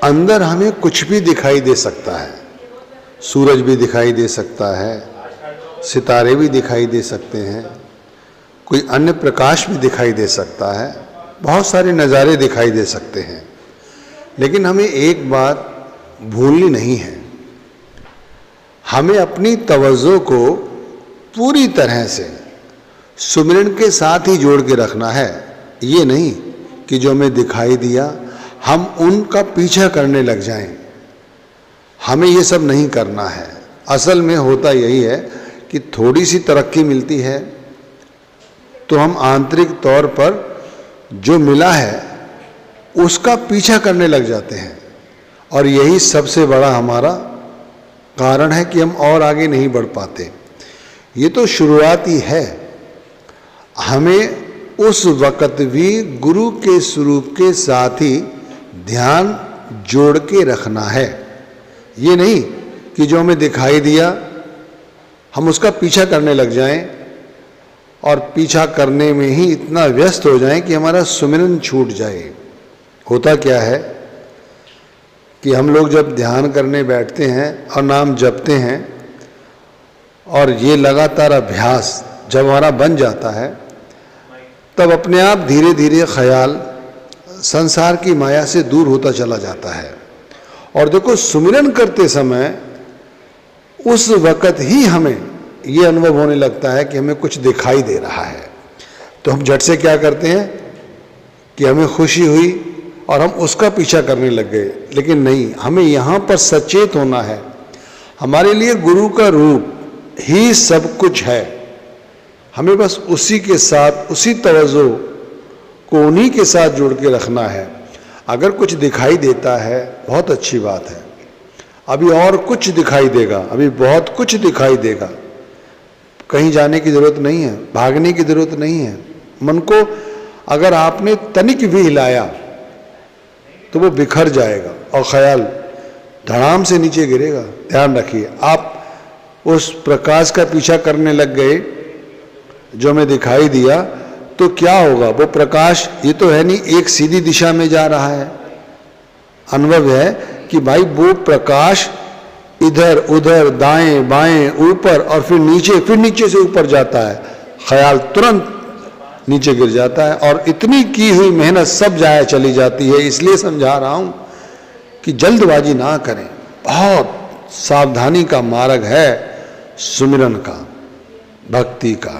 अंदर हमें कुछ भी दिखाई दे सकता है। सूरज भी दिखाई दे सकता है, सितारे भी दिखाई दे सकते हैं, कोई अन्य प्रकाश भी दिखाई दे सकता है, बहुत सारे नज़ारे दिखाई दे सकते हैं। लेकिन हमें एक बात भूलनी नहीं है, हमें अपनी तवज्जो को पूरी तरह से सुमिरन के साथ ही जोड़ के रखना है। ये नहीं कि जो हमें दिखाई दिया हम उनका पीछा करने लग जाएं। हमें ये सब नहीं करना है। असल में होता यही है कि थोड़ी सी तरक्की मिलती है तो हम आंतरिक तौर पर जो मिला है उसका पीछा करने लग जाते हैं, और यही सबसे बड़ा हमारा कारण है कि हम और आगे नहीं बढ़ पाते। ये तो शुरुआत ही है। हमें उस वक़्त भी गुरु के स्वरूप के साथ ही ध्यान जोड़ के रखना है। ये नहीं कि जो हमें दिखाई दिया हम उसका पीछा करने लग जाएं और पीछा करने में ही इतना व्यस्त हो जाएं कि हमारा सुमिरन छूट जाए। होता क्या है कि हम लोग जब ध्यान करने बैठते हैं और नाम जपते हैं और ये लगातार अभ्यास जब हमारा बन जाता है, तब अपने आप धीरे धीरे ख्याल संसार की माया से दूर होता चला जाता है। और देखो, सुमिरन करते समय उस वक़्त ही हमें ये अनुभव होने लगता है कि हमें कुछ दिखाई दे रहा है, तो हम झट से क्या करते हैं कि हमें खुशी हुई और हम उसका पीछा करने लग गए। लेकिन नहीं, हमें यहाँ पर सचेत होना है। हमारे लिए गुरु का रूप ही सब कुछ है। हमें बस उसी के साथ, उसी तवज्जो को उन्हीं के साथ जोड़ के रखना है। अगर कुछ दिखाई देता है बहुत अच्छी बात है, अभी और कुछ दिखाई देगा, अभी बहुत कुछ दिखाई देगा। कहीं जाने की ज़रूरत नहीं है, भागने की ज़रूरत नहीं है। मन को अगर आपने तनिक भी हिलाया तो वो बिखर जाएगा और ख्याल धड़ाम से नीचे गिरेगा। ध्यान रखिए, आप उस प्रकाश का पीछा करने लग गए जो हमें दिखाई दिया, तो क्या होगा? वो प्रकाश ये तो है नहीं एक सीधी दिशा में जा रहा है। अनुभव है कि भाई वो प्रकाश इधर उधर, दाएं बाएं, ऊपर और फिर नीचे से ऊपर जाता है। ख्याल तुरंत नीचे गिर जाता है और इतनी की हुई मेहनत सब जाया चली जाती है। इसलिए समझा रहा हूं कि जल्दबाजी ना करें। बहुत सावधानी का मार्ग है सुमिरन का, भक्ति का।